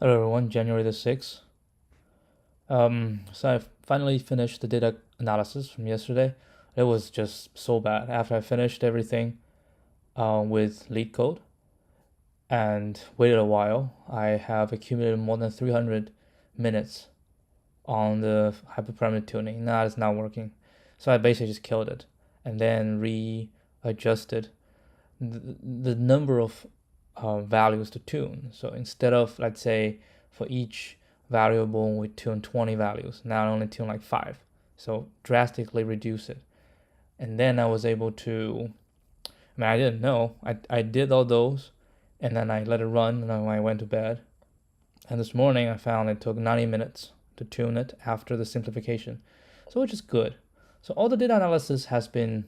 Hello everyone, January the 6th. So I finally finished the data analysis from yesterday. It was just so bad. After I finished everything with LeetCode and waited a while, I have accumulated more than 300 minutes on the hyperparameter tuning. Now it's not working. So I basically just killed it and then readjusted the number of values to tune. So instead of, let's say, for each variable we tune 20 values, now I only tune like 5. So drastically reduce it. And then I was able to, I didn't know. I did all those and then I let it run and then I went to bed. And this morning I found it took 90 minutes to tune it after the simplification. So which is good. So all the data analysis has been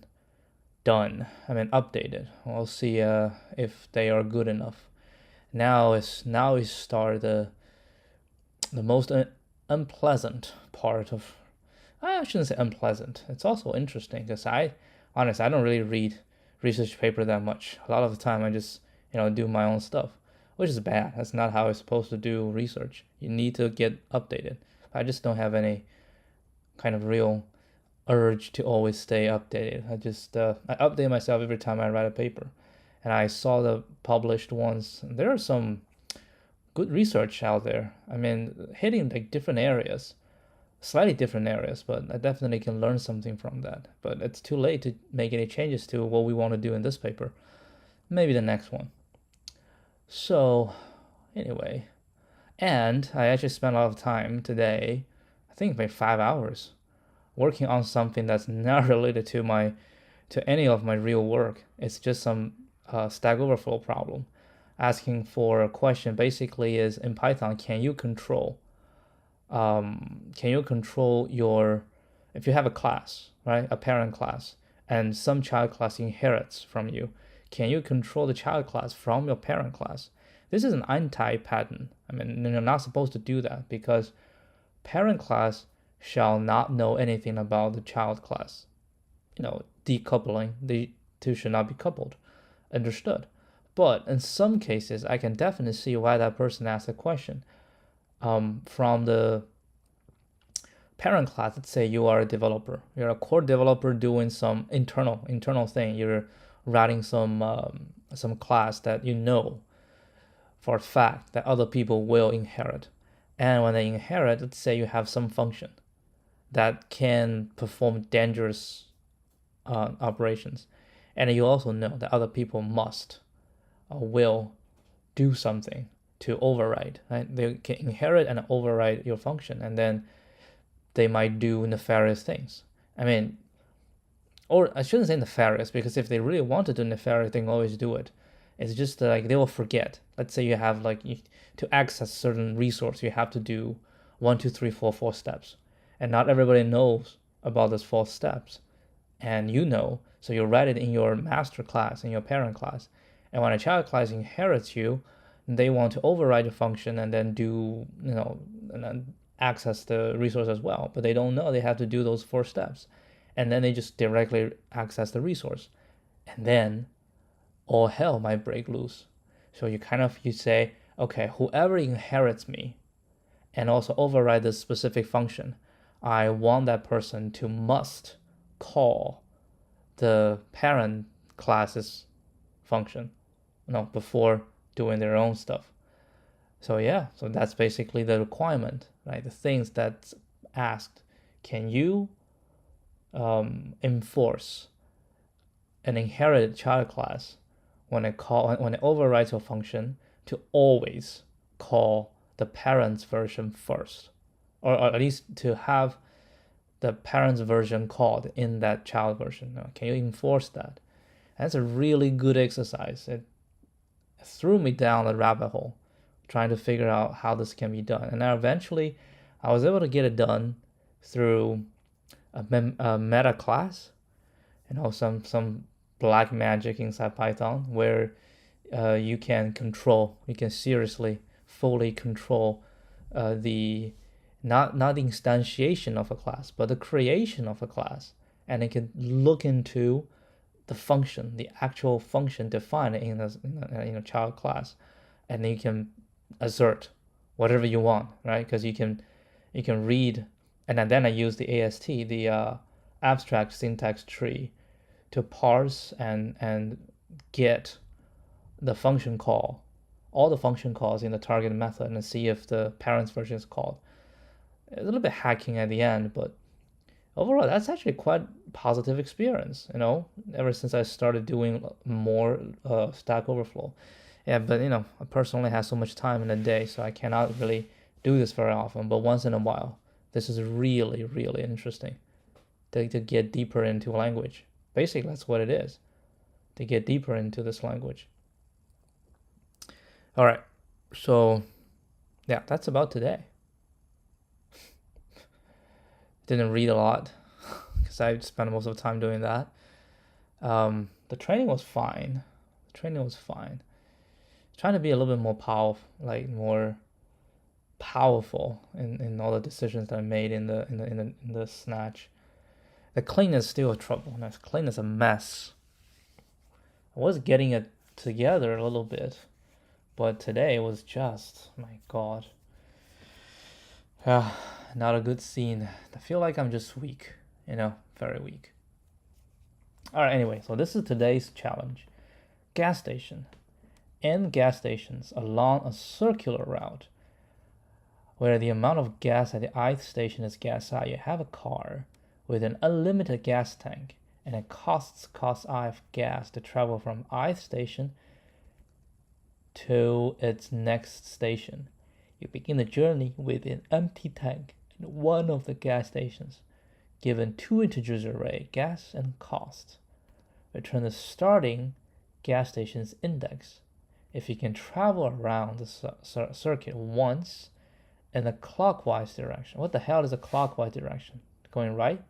done. Updated. We'll see if they are good enough. Now we start the most unpleasant part of. I shouldn't say unpleasant. It's also interesting because honestly I don't really read research paper that much. A lot of the time I just do my own stuff, which is bad. That's not how it's supposed to do research. You need to get updated. I just don't have any kind of real urge to always stay updated. I update myself every time I write a paper, and I saw the published ones. There are some good research out there. Hitting like different areas, slightly different areas, but I definitely can learn something from that. But it's too late to make any changes to what we want to do in this paper. Maybe the next one. So, anyway, and I actually spent a lot of time today. I think maybe 5 hours working on something that's not related to any of my real work. It's just some Stack Overflow problem, asking for a question. Basically, is in Python, can you control your, if you have a class, right, a parent class, and some child class inherits from you, can you control the child class from your parent class? This is an anti-pattern. You're not supposed to do that because parent class shall not know anything about the child class. Decoupling, the two should not be coupled. Understood. But in some cases, I can definitely see why that person asked a question. From the parent class, let's say you are a developer. You're a core developer doing some internal thing. You're writing some class that you know for a fact that other people will inherit. And when they inherit, let's say you have some function that can perform dangerous operations, and you also know that other people must or will do something to override. Right? They can inherit and override your function, and then they might do nefarious things. Or I shouldn't say nefarious, because if they really want to do nefarious, they can always do it. It's just like they will forget. Let's say you have to access certain resource, you have to do 1, 2, 3, 4, 4 steps, and not everybody knows about those 4 steps, and so you write it in your master class, in your parent class, and when a child class inherits you, they want to override the function and then do and then access the resource as well, but they don't know they have to do those 4 steps, and then they just directly access the resource, and then all hell might break loose. So you say, okay, whoever inherits me and also override this specific function, I want that person to must call the parent class's function, before doing their own stuff. So that's basically the requirement, right? The things that's asked. Can you enforce an inherited child class when it overrides a function to always call the parent's version first, or at least to have the parent's version called in that child version? Can you enforce that? That's a really good exercise. It threw me down the rabbit hole trying to figure out how this can be done. And now eventually I was able to get it done through a meta class, some black magic inside Python, where you can seriously fully control the not the instantiation of a class, but the creation of a class, and it can look into the actual function defined in a child class, and you can assert whatever you want, right? Because you can read, and then I use the AST, the abstract syntax tree, to parse and get the function call, all the function calls in the target method, and see if the parents version is called. A little bit hacking at the end, but overall, that's actually quite positive experience, ever since I started doing more Stack Overflow. Yeah, but I personally have so much time in a day, so I cannot really do this very often, but once in a while, this is really, really interesting to get deeper into language. Basically, that's what it is, to get deeper into this language. All right, so yeah, that's about today. Didn't read a lot because I spent most of the time doing that. The training was fine. Trying to be a little bit more powerful, more powerful in all the decisions that I made in the snatch. The clean is still a trouble. The clean is a mess. I was getting it together a little bit, but today was just, my God. Not a good scene. I feel like I'm just weak, very weak. All right, anyway, so this is today's challenge. Gas station. And gas stations along a circular route where the amount of gas at the ith station is gas I. You have a car with an unlimited gas tank, and it costs I of gas to travel from ith station to its next station. You begin the journey with an empty tank in one of the gas stations, given two integers array, gas and cost. Return the starting gas station's index. If you can travel around the circuit once in the clockwise direction. What the hell is a clockwise direction? Going right?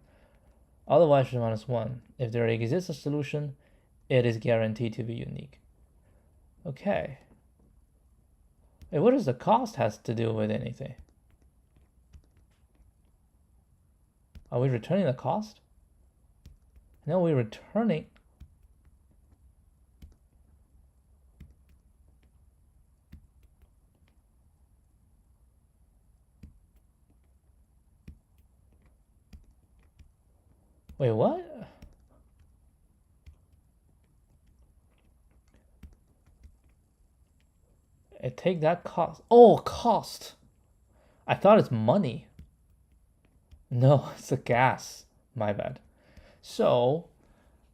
Otherwise, -1. If there exists a solution, it is guaranteed to be unique. Okay. Hey, what does the cost has to do with anything? Are we returning the cost? No, we're returning. Wait, what? Take that cost. Oh, cost. I thought it's money. No, it's a gas. My bad. So,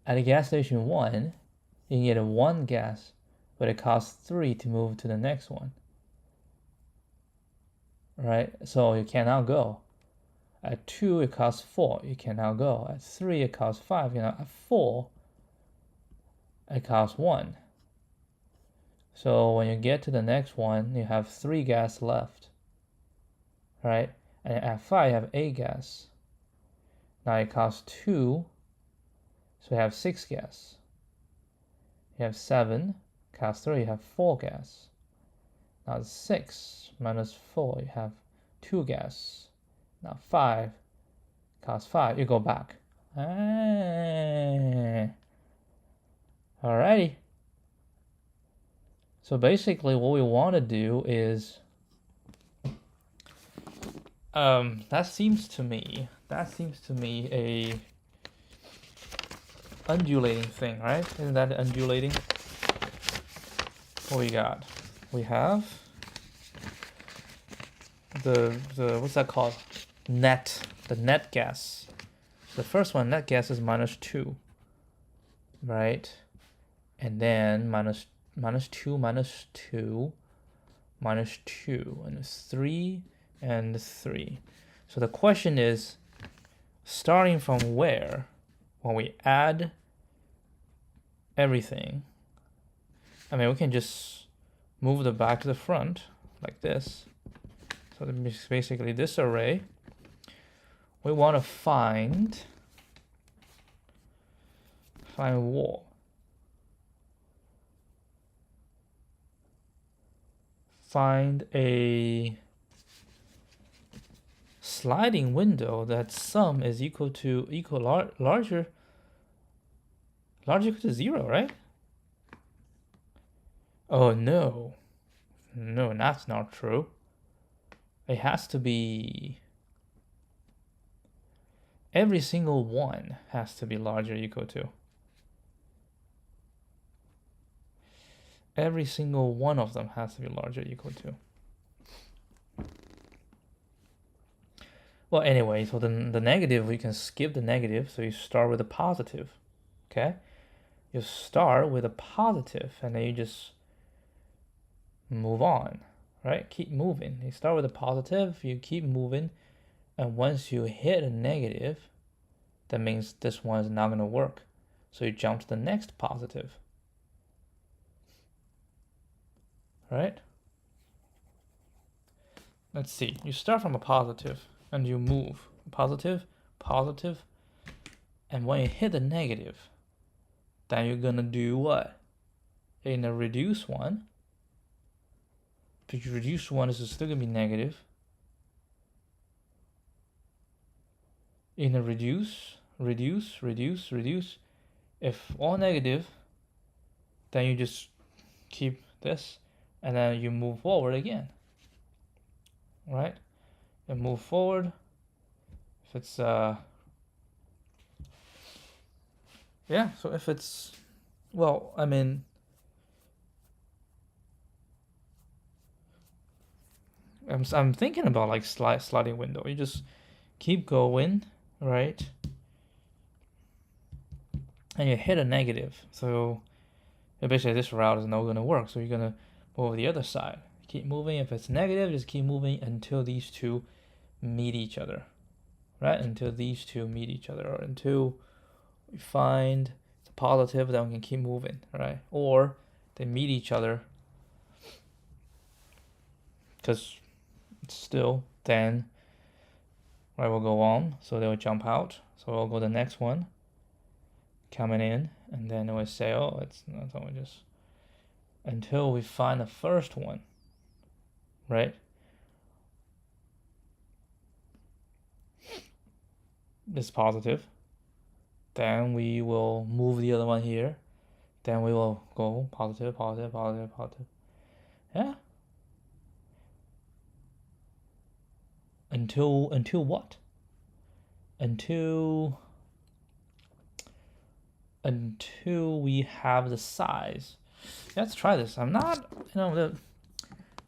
at a gas station 1, you can get 1 gas, but it costs 3 to move to the next one. Right? So you can now go. At 2, it costs 4. You can now go. At 3, it costs 5. At 4, it costs 1. So when you get to the next one, you have 3 gas left, right? And at 5, you have 8 gas. Now it costs 2, so you have 6 gas. You have 7, costs 3, you have 4 gas. Now 6 minus 4, you have 2 gas. Now 5, costs 5, you go back. Alrighty. So basically what we want to do is, that seems to me a undulating thing, right? Isn't that undulating? What we got? We have the what's that called? The net gas. The first one, net gas, is -2, right? And then minus 2, and 3, and 3. So the question is, starting from where, when we add everything, I mean, we can just move the back to the front, like this. So basically this array, we want to find what? Find a sliding window that sum is larger equal to 0, right? Oh no, that's not true. it has to be, every single one has to be larger or equal to. Every single one of them has to be larger or equal to. Well, anyway, so then the negative, we can skip the negative. So you start with a positive, okay? You start with a positive and then you just move on, right? Keep moving. You start with a positive, you keep moving. And once you hit a negative, that means this one is not going to work. So you jump to the next positive, right? Let's see. You start from a positive and you move. Positive, positive. And when you hit the negative, then you're going to do what? In a reduced one, if you reduce one, this is still going to be negative. In a reduce, if all negative, then you just keep this and then you move forward again, right? And move forward. If it's yeah, so if it's, well, I mean, I'm thinking about like sliding window. You just keep going, right? And you hit a negative. So basically this route is not going to work. So you're going to move the other side. Keep moving. If it's negative, just keep moving until these two meet each other, right? Until these two meet each other, or until we find the positive, then we can keep moving, right? Or they meet each other, because still then, right, we'll go on. So they'll jump out. So we'll go to the next one, coming in, and then we'll say, oh, it's not, so we just, until we find the first one, right? It's positive. Then we will move the other one here. Then we will go positive, positive, positive, positive. Yeah. Until what? Until we have the size. Let's try this. I'm not, the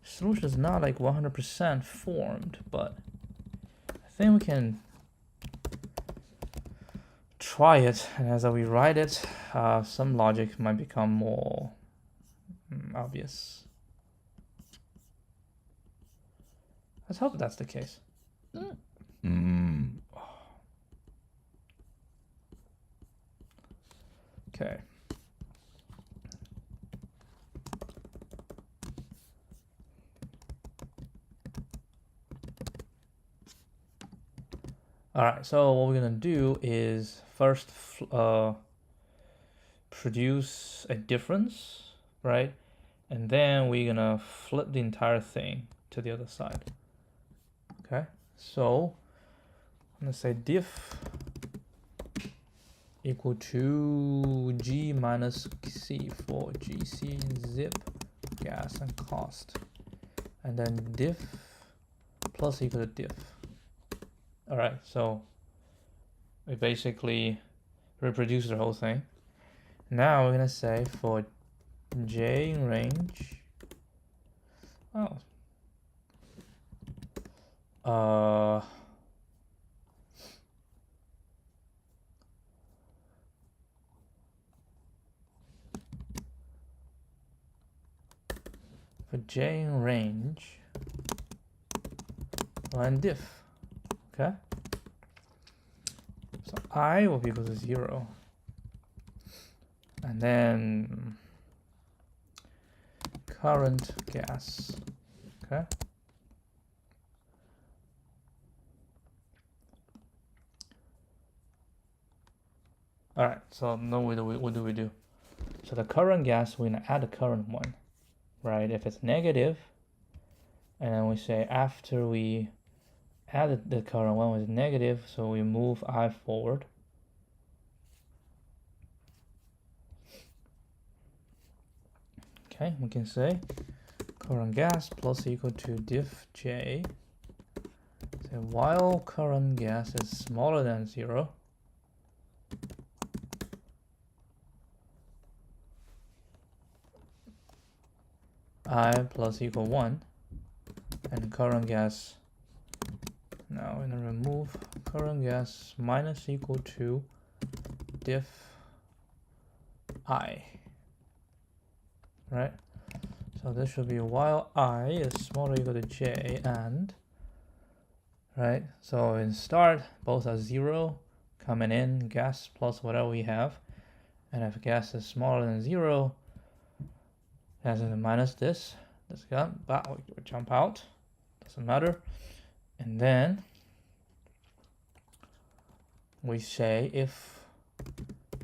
solution is not like 100% formed, but I think we can try it, and as we write it, some logic might become more obvious. Let's hope that's the case. Okay. All right, so what we're gonna do is first produce a difference, right? And then we're gonna flip the entire thing to the other side. Okay, so I'm gonna say diff equal to G minus C for GC zip gas and cost, and then diff plus equal to diff. All right, so we basically reproduce the whole thing. Now we're gonna say for J in range, for J in range, run diff, okay? So I will be equal to 0. And then current gas, okay? All right, so now what do we do? So the current gas, we're gonna add the current one, right? If it's negative, and then we say after we added the current one was negative, so we move I forward. Okay, we can say current gas plus equal to diff J Okay, while current gas is smaller than 0, I plus equal 1, and current gas, now we're going to remove current gas minus equal to diff I, right? So this should be while I is smaller or equal to j, and, right? So in start, both are 0, coming in, gas plus whatever we have, and if gas is smaller than 0, as in minus this gun, but we jump out, doesn't matter. And then we say if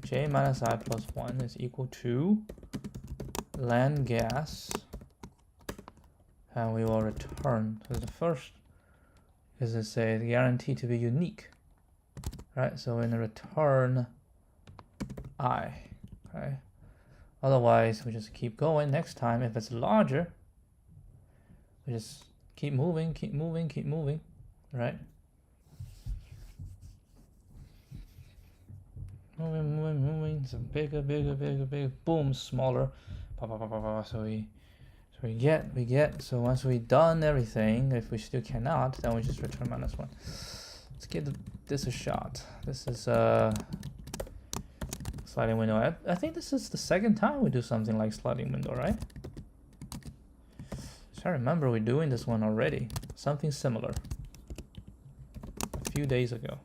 j minus I plus 1 is equal to land gas, and we will return. So the first is to say the guarantee to be unique, right? So in the return I, okay? Otherwise, we just keep going. Next time, if it's larger, we just keep moving, right? Moving. So bigger. Boom, smaller. So we get. So once we've done everything, if we still cannot, then we just return -1. Let's give this a shot. This is sliding window. I think this is the second time we do something like sliding window, right? I remember we doing this one already. Something similar. A few days ago.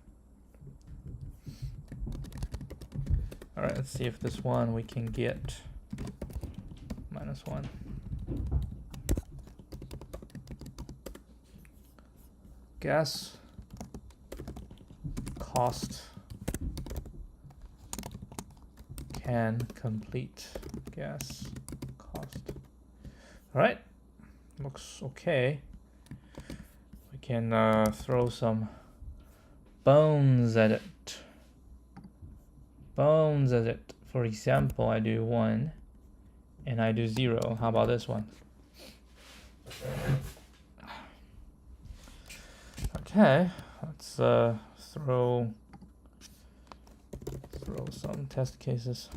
Alright, let's see if this one we can get -1. Gas cost can complete gas cost. Alright, looks okay. We can throw some bones at it. For example, I do 1 and I do 0. How about this one? Okay, let's throw some test cases.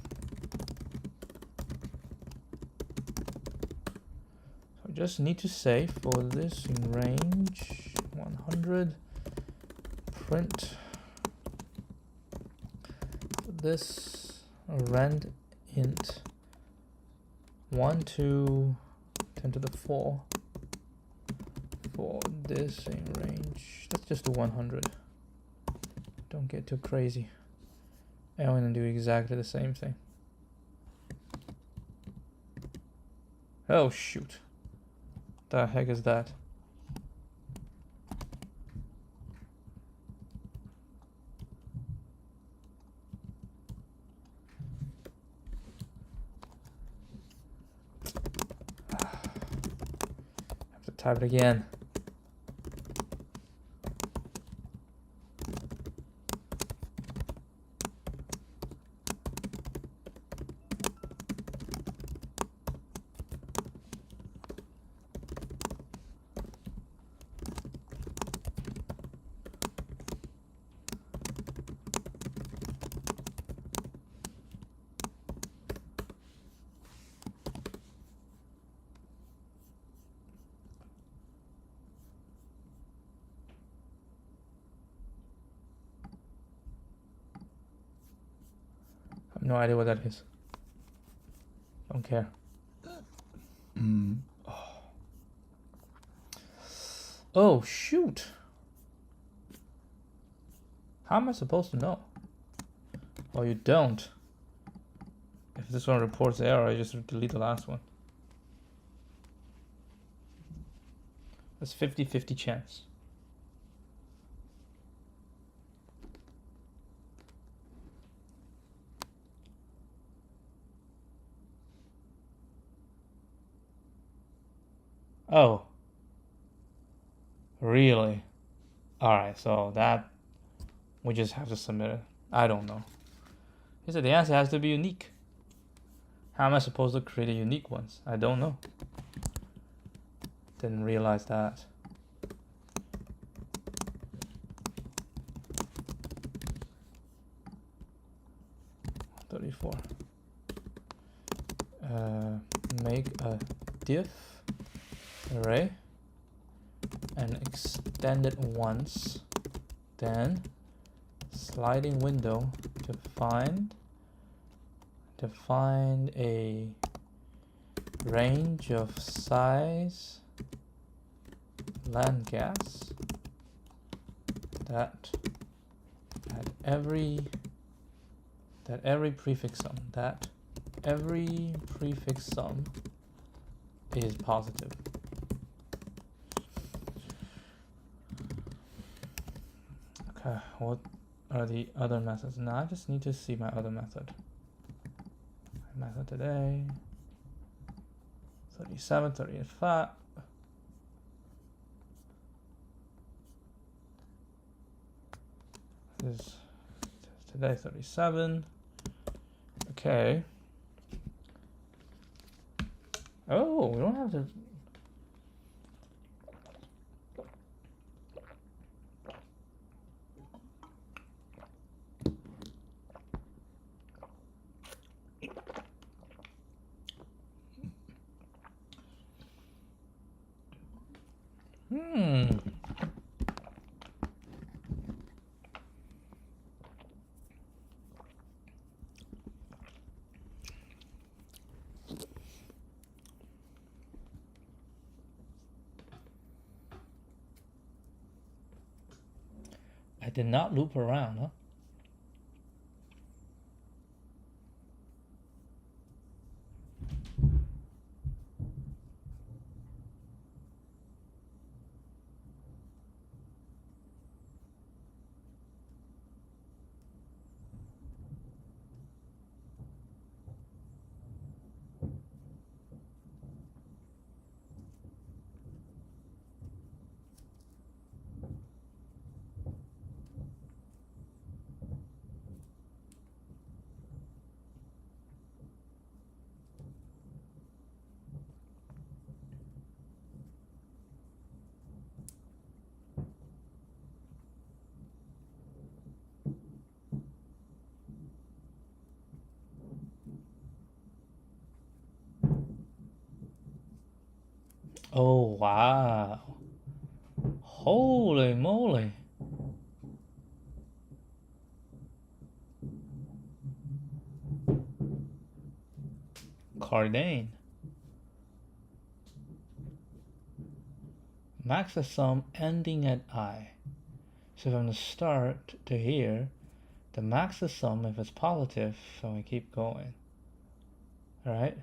So I just need to say for this in range 100, print this rand int 1 to 10 to the 4 for this in range. Let's just do 100. Don't get too crazy. And I'm gonna do exactly the same thing. Oh shoot. The heck is that? Have to type it again. No idea what that is. Don't care. Oh shoot. How am I supposed to know? Oh, you don't. If this one reports error, I just delete the last one. That's 50-50 chance. Oh. Really? Alright, so that we just have to submit it. I don't know. He said the answer has to be unique. How am I supposed to create a unique ones? I don't know. Didn't realize that. for? Make a diff array and extend it once, then sliding window to find a range of size land gas that every prefix sum is positive. Okay, what are the other methods? Now I just need to see my other method. My method today, 37, 35. This is today 37. Okay. Oh, we don't have to. I did not loop around, huh? Oh, wow. Holy moly. Cardane. Max the sum ending at I. So from the start to here, the max the sum if it's positive, so we keep going. Alright?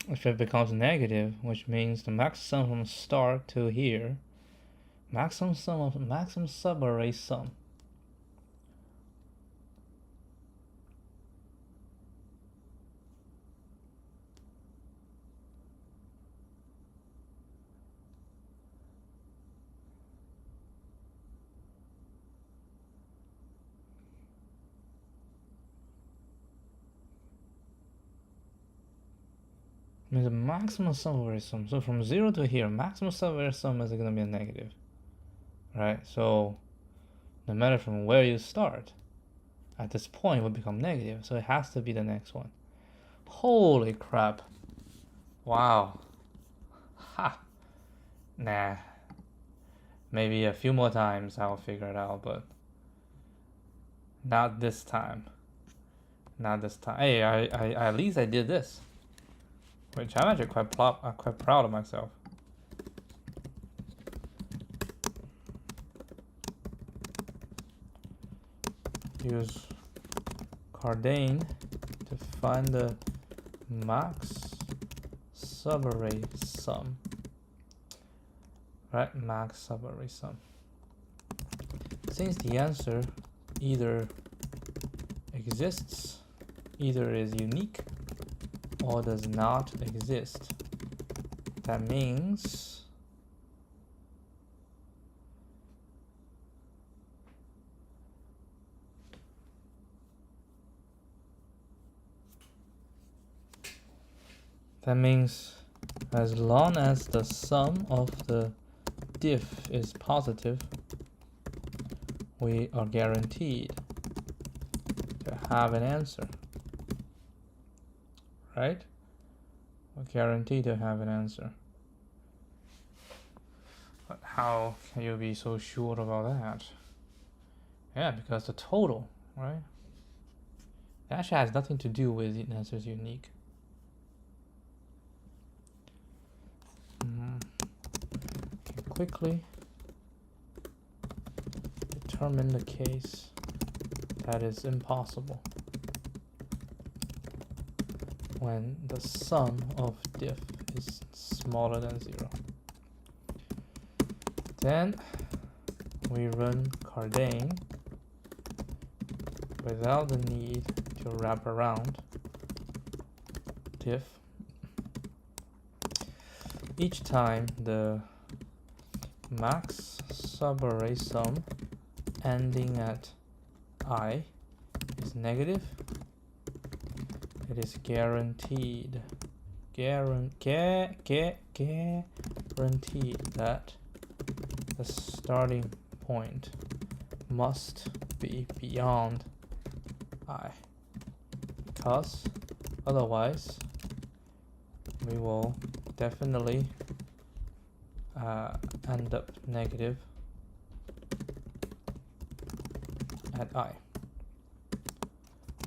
If it becomes negative, which means the max sum from start to here, maximum sum of maximum subarray sum. Means the maximum subarray sum. So from 0 to here, maximum subarray sum is going to be a negative. Right? So no matter from where you start, at this point it will become negative. So it has to be the next one. Holy crap. Wow. Ha. Nah. Maybe a few more times I'll figure it out, but not this time. Not this time. Hey, I at least I did this. Which I'm actually quite proud of myself. Use Cardane to find the max subarray sum. Right, max subarray sum. Since the answer either exists, either is unique, or does not exist, that means As long as the sum of the diff is positive, we are guaranteed to have an answer, right? We're guaranteed to have an answer. But how can you be so sure about that? Yeah, because the total, right? It actually has nothing to do with the answer is unique. Quickly determine the case that is impossible when the sum of diff is smaller than 0. Then we run Cardane without the need to wrap around diff. Each time the max subarray sum ending at I is negative, it is guaranteed that the starting point must be beyond I, because otherwise we will definitely end up negative at I.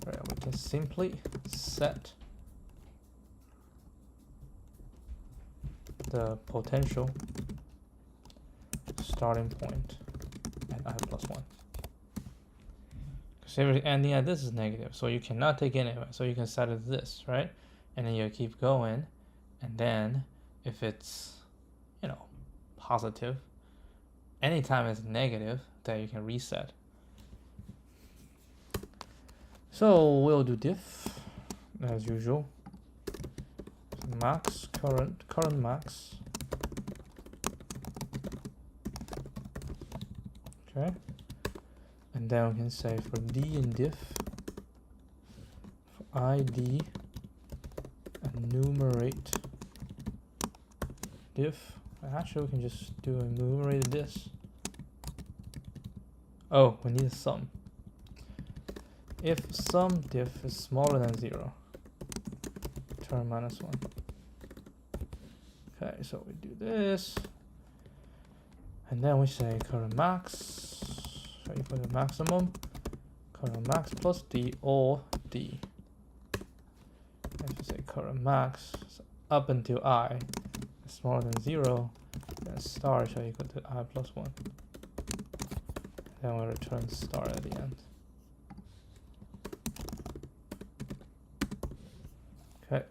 Right, we can simply set the potential starting point at I plus 1. Because every ending at this is negative, so you cannot take it anyway. So you can set it this, right? And then you keep going, and then if it's, you know, positive, anytime it's negative, then you can reset. So we'll do diff as usual. Max current max. Okay. And then we can say for d in diff, for id, enumerate diff. Actually, we can just do enumerate this. Oh, we need a sum. If sum diff is smaller than 0, return minus 1. Okay, so we do this. And then we say current max, so equal to maximum, current max plus d or d. If we say current max up until I is smaller than 0, then star shall equal to I plus 1. Then we return star at the end. Okay.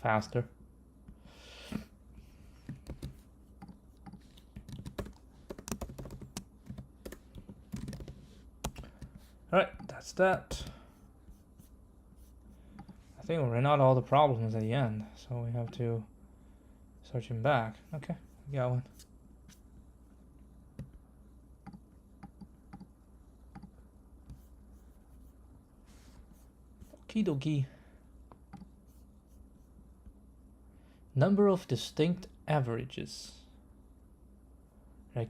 Faster. Alright, that's that. I think we ran out all the problems at the end, so we have to search them back. Okay, we got one. Okie dokie. Number of distinct averages.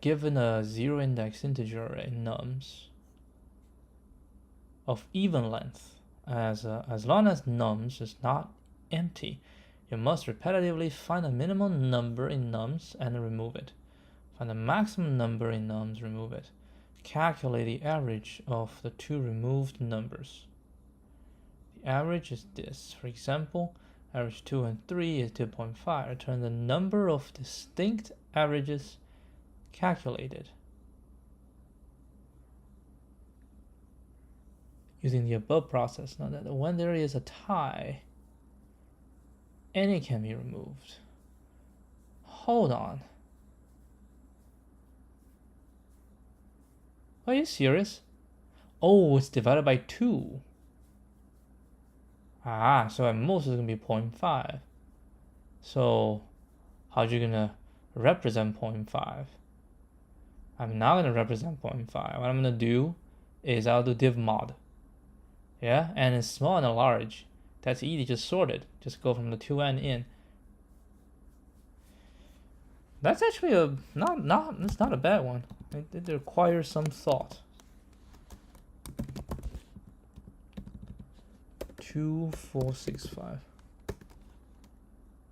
Given a zero index integer array nums of even length, as long as nums is not empty, you must repetitively find a minimum number in nums and remove it. Find the maximum number in nums, remove it. Calculate the average of the two removed numbers. The average is this. For example, average 2 and 3 is 2.5. Return the number of distinct averages calculated using the above process. Now that when there is a tie, any can be removed. Hold on. Are you serious? Oh, it's divided by 2. So at most it's going to be 0.5. So How you gonna represent 0.5? I'm not gonna represent 0.5. What I'm gonna do is I'll do div mod. Yeah, and it's small and large. That's easy, just sort it. Just go from the 2n in. That's actually it's not a bad one. It requires some thought. 2465.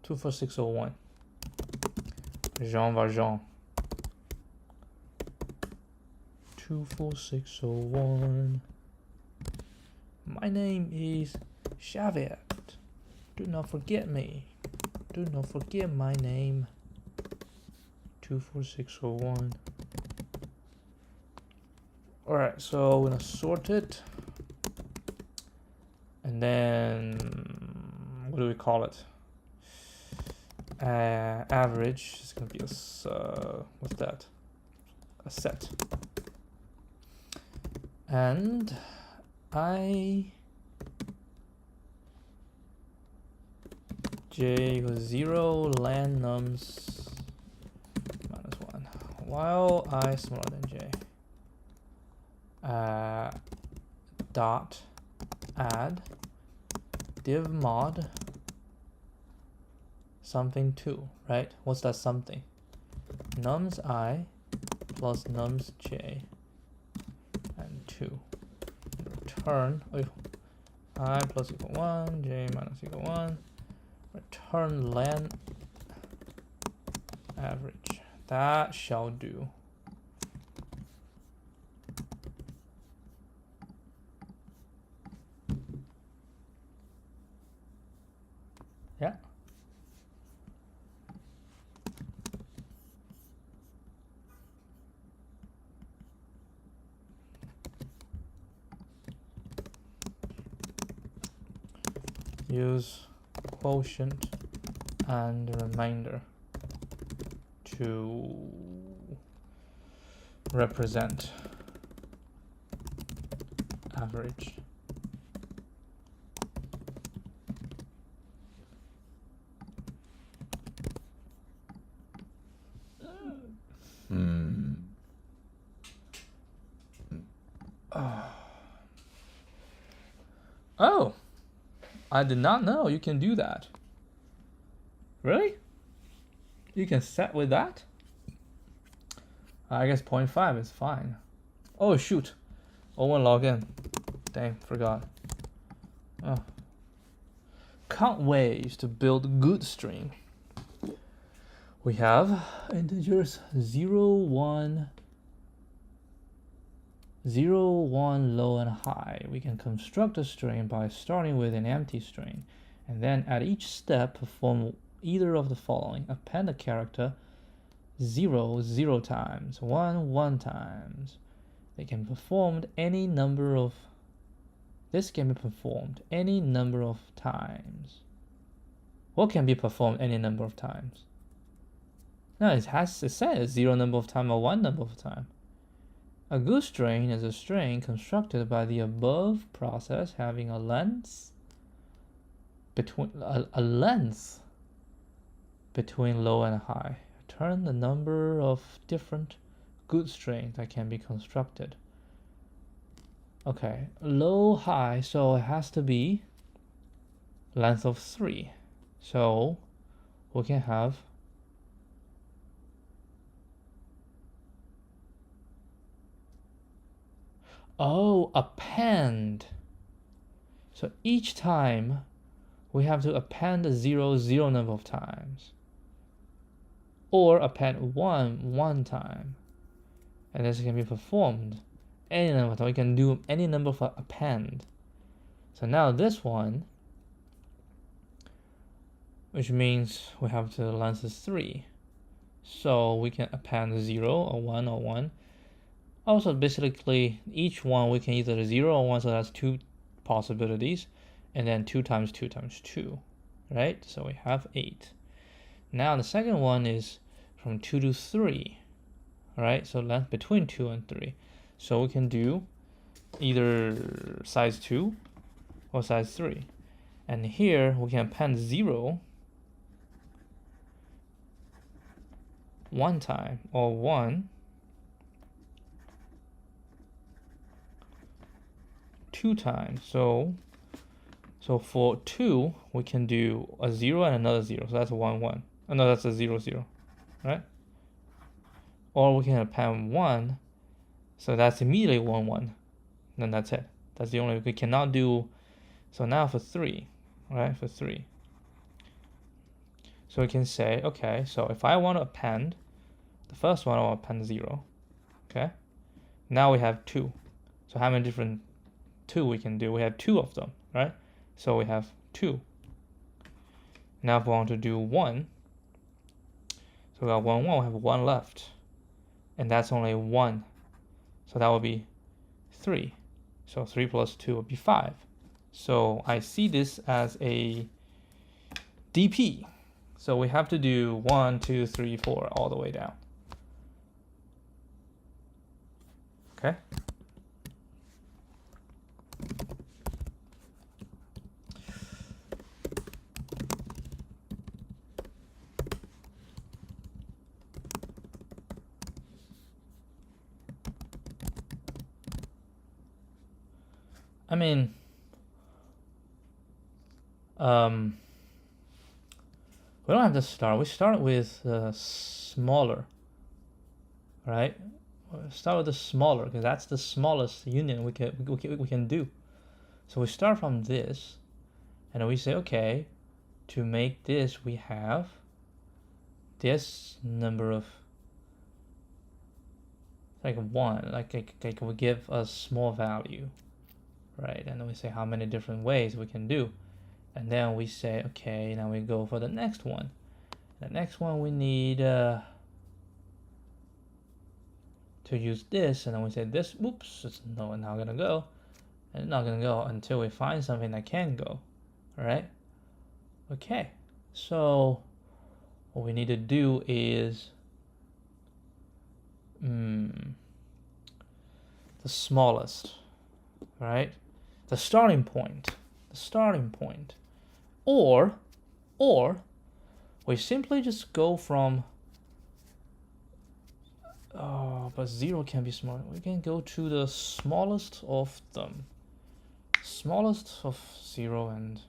24601. Jean Valjean. 24601. My name is Xavier. Do not forget me. Do not forget my name. 24601. Alright, so we're gonna sort it. And then what do we call it? Average is gonna be a what's that? A set. And j equals 0 len nums minus 1 while I smaller than j. Dot add div mod something 2, right? What's that something? Nums I plus nums j and 2. Return I plus equal 1, j minus equal 1. Return len average. That shall do. Yeah. Use quotient and remainder to represent average. Oh, I did not know you can do that. Really? You can set with that? I guess 0.5 is fine. Oh shoot. O1 login. Dang, forgot. Oh. Count ways to build good string. We have integers 0, 1, 0, 1, low and high. We can construct a string by starting with an empty string, and then at each step perform either of the following. Append a character 0, 0 times, 1, 1 times. They can be performed any number of This can be performed any number of times. What can be performed any number of times? No, it says 0 number of time or 1 number of time. A good string is a string constructed by the above process having a length between low and high. Return the number of different good strings that can be constructed. Okay, low, high, so it has to be length of 3. So we can have append. So each time we have to append 0 number of times, or append 1 time, and this can be performed any number of times. We can do any number of append. So now this one, which means we have to length is 3, so we can append 0 or 1 or 1. Also, basically, each one we can either 0 or 1, so that's 2 possibilities, and then 2 times 2 times 2, right? So we have 8. Now the second one is from 2 to 3, right? So length between 2 and 3. So we can do either size 2 or size 3. And here we can append 0 one time, or 1 2 times. So for 2, we can do a 0 and another 0. So that's a 1 1. Oh, no, that's a 0 0, right? Or we can append 1. So that's immediately 1 1. Then that's it. That's the only we cannot do. So now for 3, right? For 3. So we can say, okay, so if I want to append the first one, I want to append 0. Okay. Now we have 2. So how many different 2 we can do? We have 2 of them, right? So we have 2. Now if we want to do 1, so we got 1 1, we have 1 left. And that's only 1. So that would be 3. So 3 plus 2 would be 5. So I see this as a DP. So we have to do 1, 2, 3, 4 all the way down. Okay. I mean, we don't have to start. We start with smaller, right? Start with the smaller because that's the smallest union we can do. So we start from this, and we say, okay, to make this we have this number of like 1, like we give a small value, right? And then we say how many different ways we can do, and then we say, okay, now we go for the next one. The next one we need to use this, and then we say this, oops, it's not gonna go, and it's not gonna go until we find something that can go. All right. Okay, so what we need to do is the smallest, right? The starting point, or we simply just go from but 0 can be smaller. We can go to the smallest of them, smallest of 0 and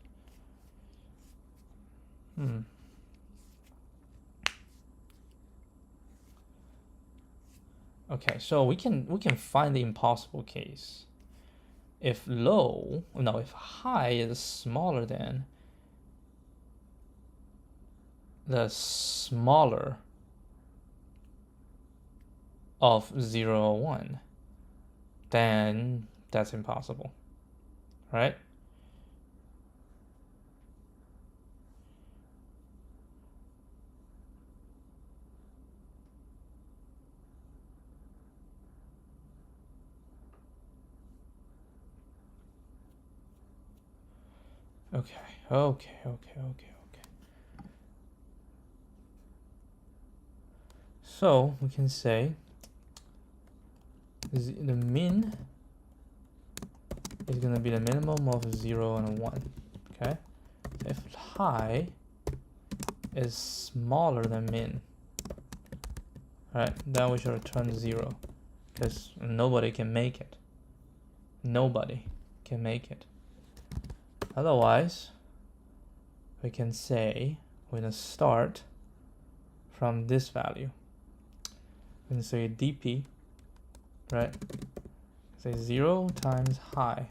okay, so we can find the impossible case. If high is smaller than the smaller of 0 or 1, then that's impossible, right? Okay. So we can say the min is going to be the minimum of 0 and 1. Okay. If high is smaller than min, right, then we should return 0 because nobody can make it. Nobody can make it. Otherwise, we can say we're going to start from this value. We can say dp, right? Say 0 times high.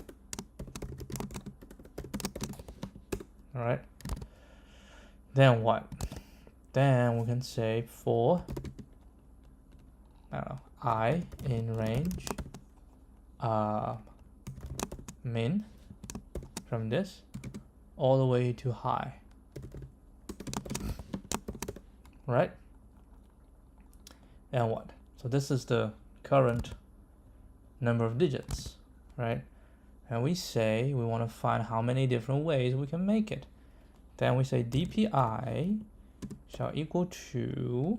All right. Then what? Then we can say for I in range min from this all the way to high, right? And what? So this is the current number of digits, right? And we say we want to find how many different ways we can make it. Then we say dpi shall equal to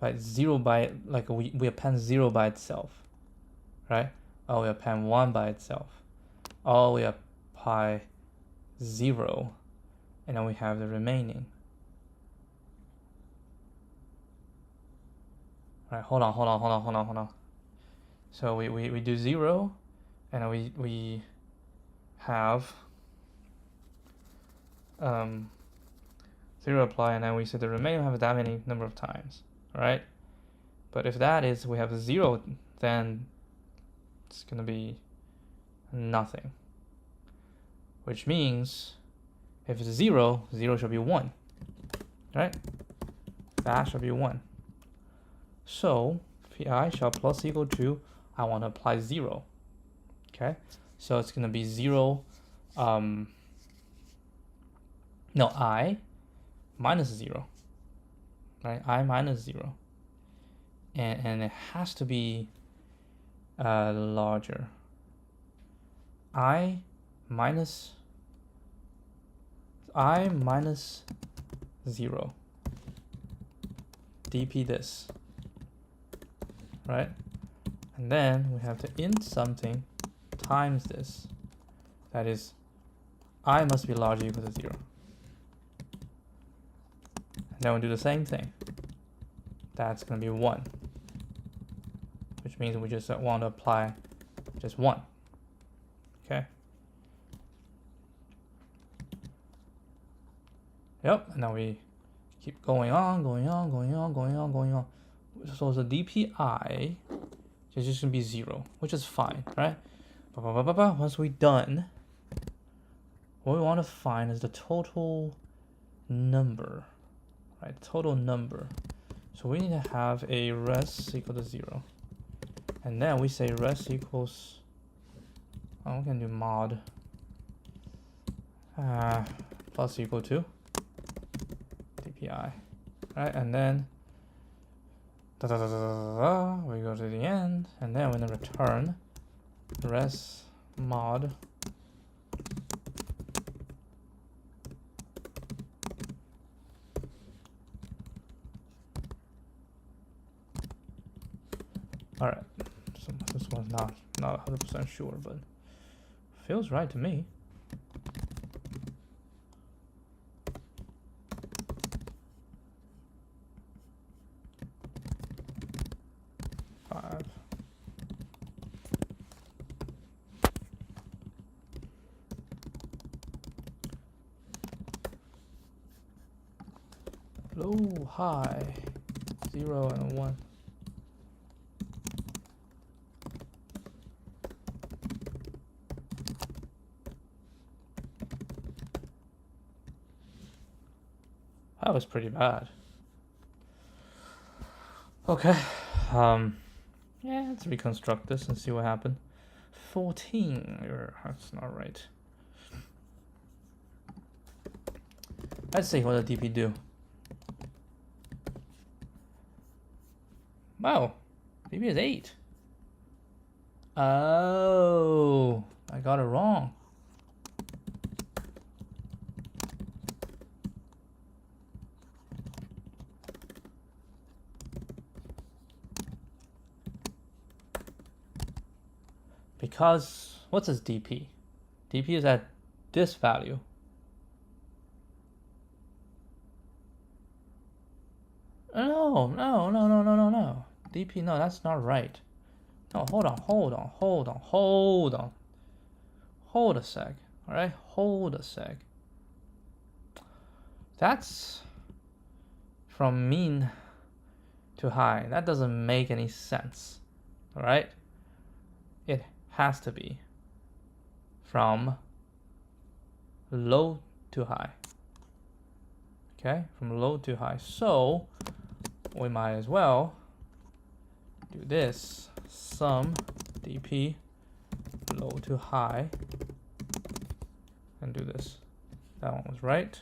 Right, 0 by, like we append 0 by itself, right? Or we append 1 by itself. Or we apply 0, and then we have the remaining. All right, hold on. So we do 0, and then we have 0 apply, and then we say the remaining have that many number of times, right? But if that is, we have 0, then it's gonna be nothing. Which means if it's 0, 0 should be 1, right? That should be 1. So pi shall plus equal to, I want to apply 0. Okay, so it's going to be 0, I minus 0, right? I minus 0. And it has to be larger. I minus 0 dp this, right? And then we have to int something times this. That is, I must be larger equal to 0. And then we do the same thing. That's going to be 1, which means we just want to apply just 1. Okay. Yep, and now we keep going on. So the dpi is just gonna be 0, which is fine, right? Once we're done, what we want to find is the total number, right? Total number. So we need to have a res equal to 0, and then we say res equals. Oh, we can do mod plus equal to dpi, right? And then we go to the end, and then we're gonna return res mod all right. So this one's not 100% sure, but feels right to me. Low, high, 0 and 1. That was pretty bad. Okay, yeah, let's reconstruct this and see what happened. 14, that's not right. Let's see what the DP do. Wow, DP is 8. Oh, I got it wrong. Because, what's this DP? DP is at this value. No. DP, no, that's not right. No, hold on. Hold a sec, all right? Hold a sec. That's from mean to high. That doesn't make any sense, all right? It has to be from low to high. Okay, from low to high. So we might as well do this, sum dp low to high, and do this. That one was right.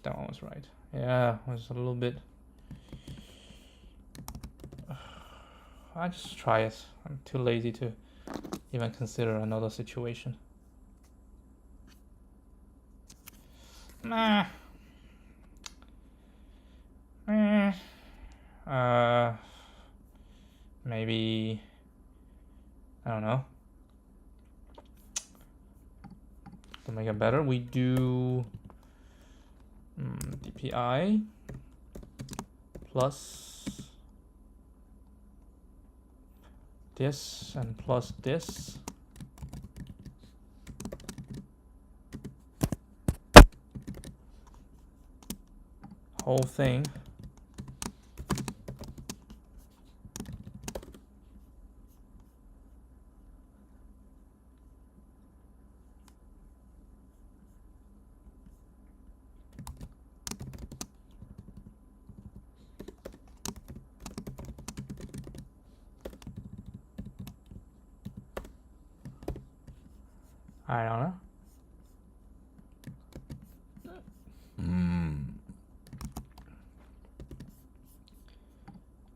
That one was right. Yeah, it was a little bit. I just try it. I'm too lazy to even consider another situation. Maybe, I don't know. To make it better, we do dpi plus this and plus this. Whole thing I don't know.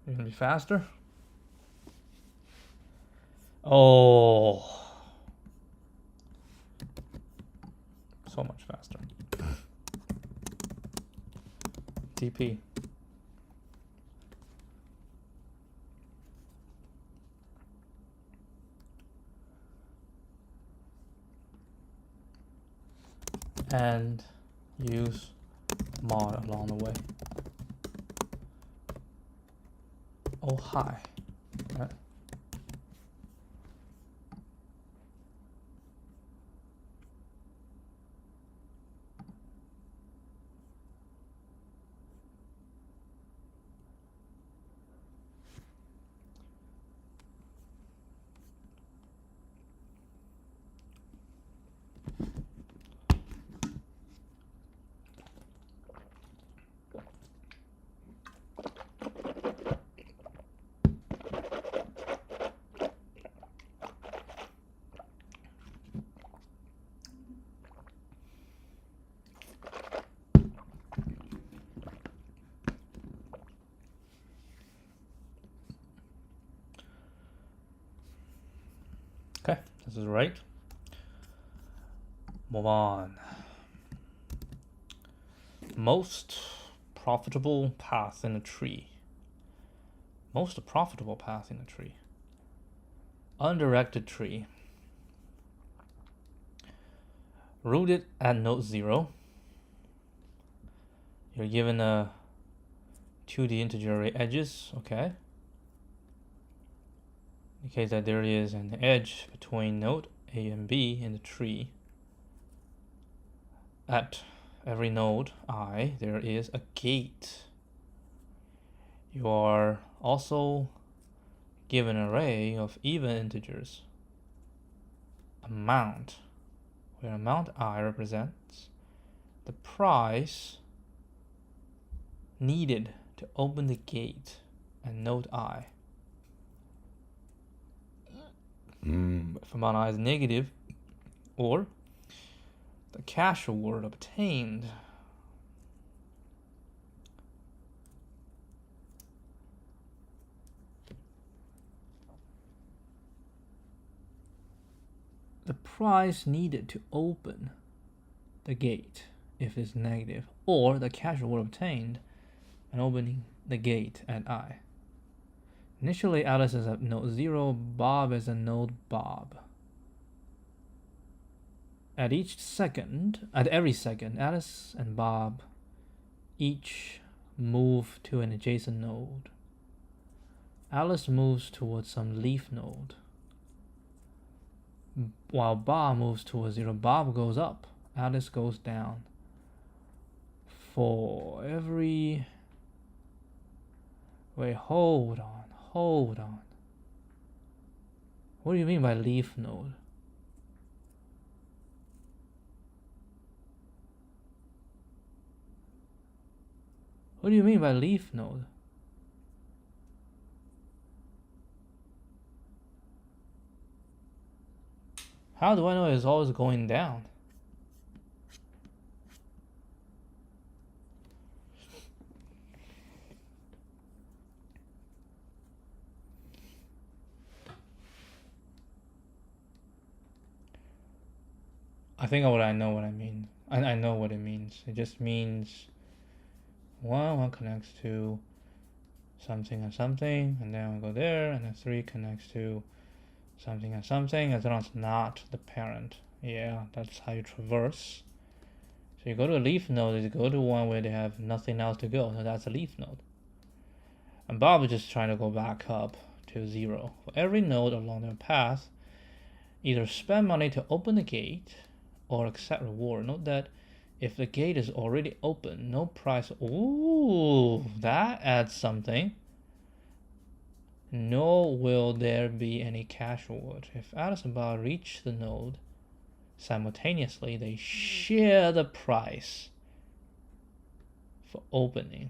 You gonna be faster? Oh, so much faster. TP. And use mod along the way. Oh, hi. Right. Okay, this is right. Move on. Most profitable path in a tree. Most profitable path in a tree. Undirected tree. Rooted at node 0. You're given a 2D integer array edges, okay. In case that there is an edge between node A and B in the tree. At every node I, there is a gate. You are also given an array of even integers. Amount, where amount I represents the price needed to open the gate at node I. If amount I is negative, or the cash reward obtained. The price needed to open the gate if it's negative, or the cash reward obtained and opening the gate at I. Initially, Alice is at node 0, Bob is at node Bob. At every second, Alice and Bob each move to an adjacent node. Alice moves towards some leaf node. While Bob moves towards 0, Bob goes up, Alice goes down. For every... Wait, hold on. What do you mean by leaf node? What do you mean by leaf node? How do I know it's always going down? I think I know what I mean. I know what it means. It just means one connects to something and something, and then I'll go there, and then 3 connects to something and something, as long as not the parent. Yeah, that's how you traverse. So you go to a leaf node, you go to one where they have nothing else to go, so that's a leaf node. And Bob is just trying to go back up to 0. For every node along their path, either spend money to open the gate or accept reward. Note that if the gate is already open, no price. Ooh, that adds something. Nor will there be any cash reward. If Alice and Bob reach the node simultaneously, they share the price for opening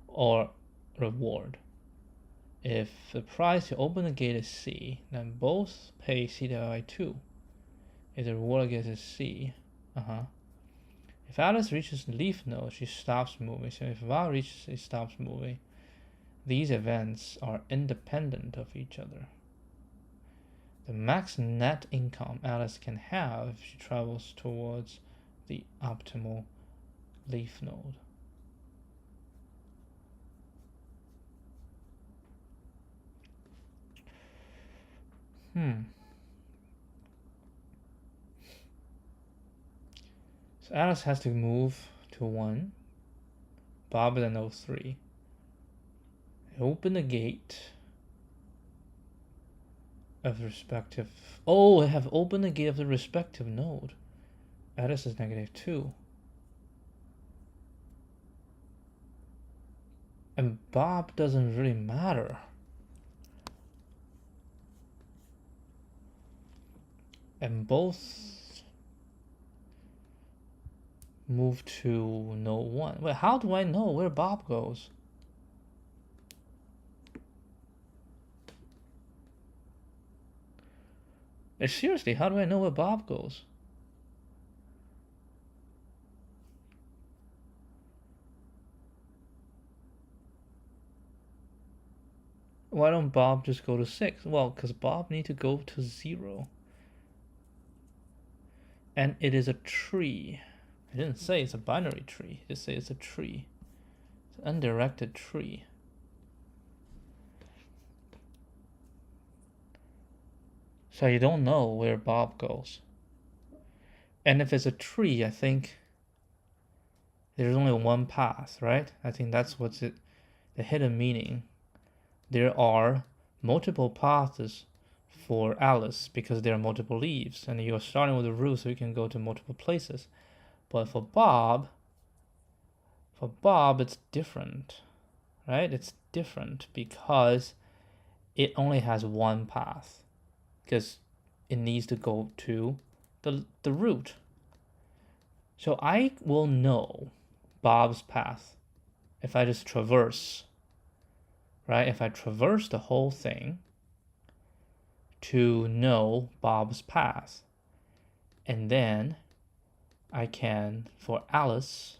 or reward. If the price to open the gate is C, then both pay C divided by 2. If the reward, I guess, is C. If Alice reaches the leaf node, she stops moving. So if Bob reaches, she stops moving. These events are independent of each other. The max net income Alice can have if she travels towards the optimal leaf node. So Alice has to move to 1. Bob is at node 3. Open the gate of the respective. Oh, I have opened the gate of the respective node. Alice is -2. And Bob doesn't really matter. And both move to node 1. Wait, how do I know where Bob goes? Seriously, how do I know where Bob goes? Why don't Bob just go to 6? Well, because Bob needs to go to 0. And it is a tree. I didn't say it's a binary tree. I just say it's a tree. It's an undirected tree. So you don't know where Bob goes. And if it's a tree, I think there's only one path, right? I think that's what's it, the hidden meaning. There are multiple paths for Alice because there are multiple leaves, and you're starting with a root so you can go to multiple places. But for Bob, it's different, right? It's different because it only has one path, because it needs to go to the root. So I will know Bob's path if I just traverse, right? If I traverse the whole thing to know Bob's path. And then I can, for Alice,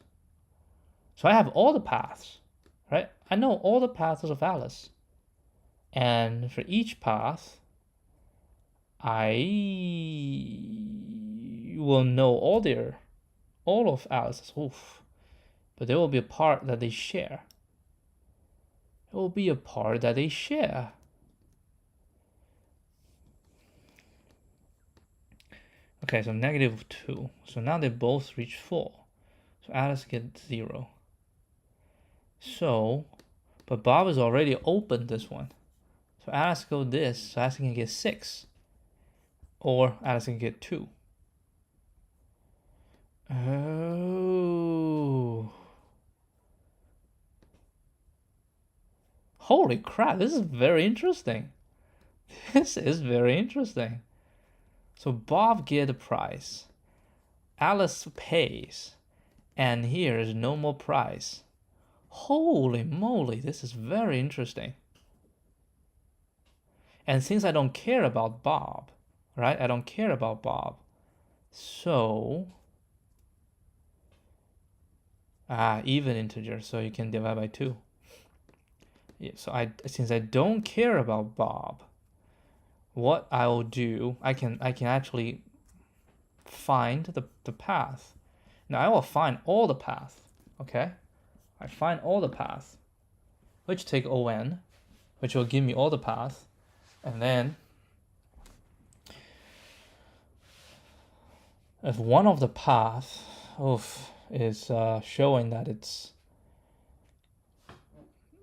so I have all the paths, right? I know all the paths of Alice. And for each path, I will know all of Alice's. Oof. But there will be a part that they share. There will be a part that they share. Okay, so -2. So now they both reach 4. So Alice gets 0. So, but Bob has already opened this one. So Alice goes this, so Alice can get 6. Or Alice can get 2. Oh. Holy crap, this is very interesting. This is very interesting. So Bob gets the prize. Alice pays. And here is no more prize. Holy moly, this is very interesting. And since I don't care about Bob, right? I don't care about Bob. So, even integer, so you can divide by 2. Yeah, so since I don't care about Bob, what I will do, I can actually find the path. Now I will find all the paths, okay? I find all the paths. which take on, which will give me all the paths, and then if one of the paths is showing that it's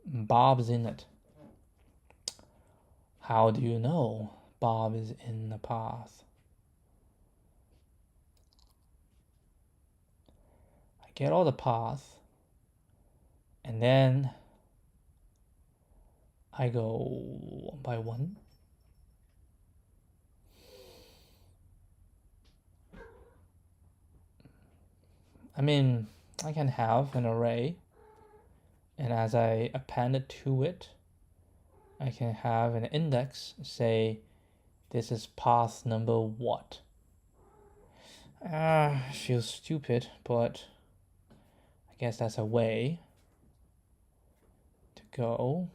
Bob's in it, how do you know Bob is in the path? I get all the paths, and then I go 1 by 1. I mean, I can have an array, and as I append it to it, I can have an index, say this is path number what? Feels stupid, but I guess that's a way to go.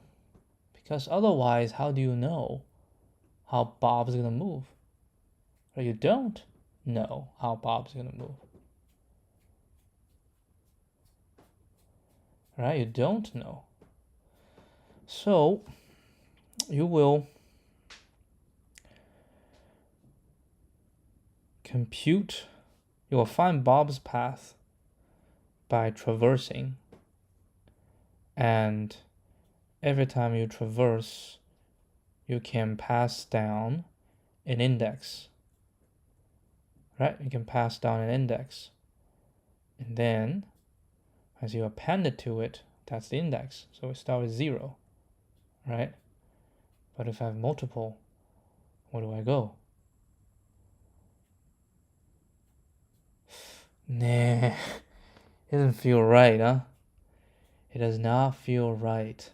Because otherwise, how do you know how Bob's gonna move? Or you don't know how Bob's gonna move. Right? You don't know. So you will compute, you will find Bob's path by traversing, and every time you traverse, you can pass down an index, right? You can pass down an index, and then as you append it to it, that's the index. So we start with 0, right? But if I have multiple, where do I go? Nah, it doesn't feel right, huh? It does not feel right.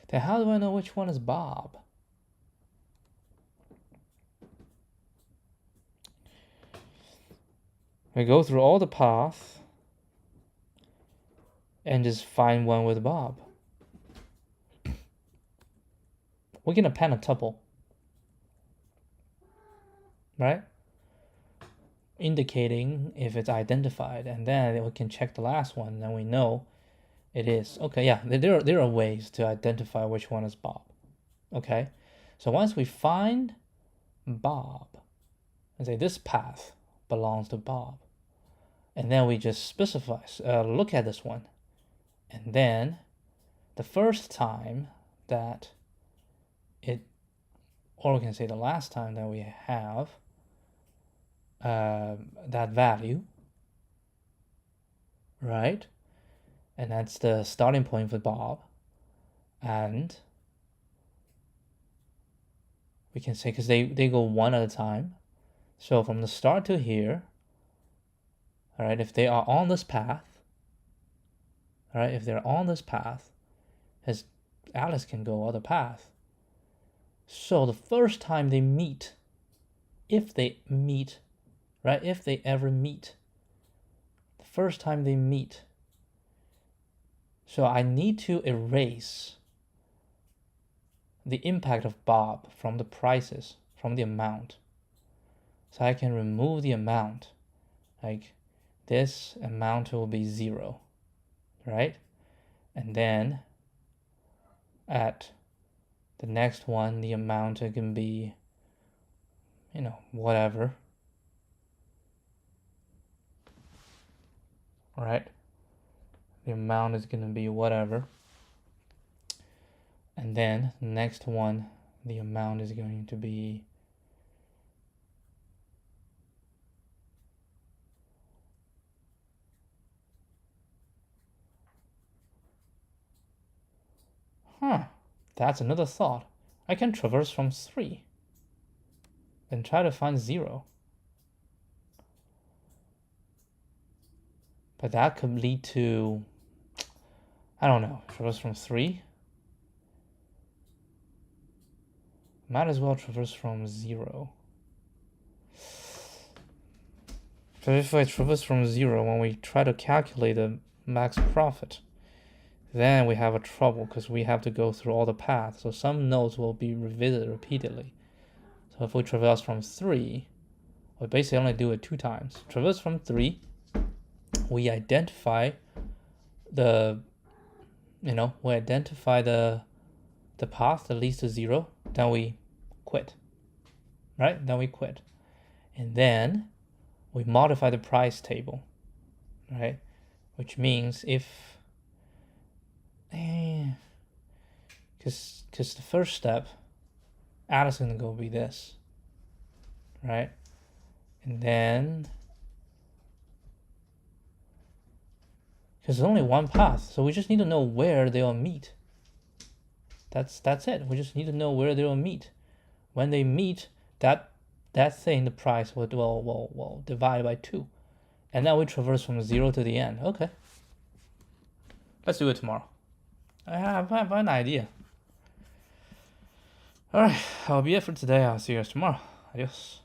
Then how do I know which one is Bob? We go through all the paths and just find one with Bob. We can append a tuple, right? Indicating if it's identified, and then we can check the last one, and we know it is. Okay, yeah, there are ways to identify which one is Bob. Okay, so once we find Bob, and say this path belongs to Bob, and then we just specify, look at this one, and then the first time that it, or we can say the last time that we have that value, right? And that's the starting point for Bob. And we can say, because they go one at a time. So from the start to here, all right, if they are on this path, all right, if they're on this path, as Alice can go other path. So the first time they meet, if they meet, right, if they ever meet, the first time they meet, so I need to erase the impact of Bob from the prices, from the amount. So I can remove the amount, like this amount will be 0, right? And then at the next one, the amount can be, whatever, right? The amount is going to be whatever. And then the next one, the amount is going to be that's another thought. I can traverse from 3, then try to find 0. But that could lead to, I don't know, traverse from 3. Might as well traverse from 0. But if I traverse from 0, when we try to calculate the max profit, then we have a trouble because we have to go through all the paths. So some nodes will be revisited repeatedly. So if we traverse from 3, we basically only do it 2 times. Traverse from 3, we identify the we identify the path that leads to 0, then we quit, right? Then we quit. And then we modify the price table, right? Which means if, because the first step, add is going to go be this, right? And then, because there's only one path, so we just need to know where they'll meet. That's it. We just need to know where they'll meet. When they meet, that thing, the price will divide by 2. And then we traverse from 0 to the end. Okay. Let's do it tomorrow. I have an idea. Alright, that'll be it for today. I'll see you guys tomorrow. Adios.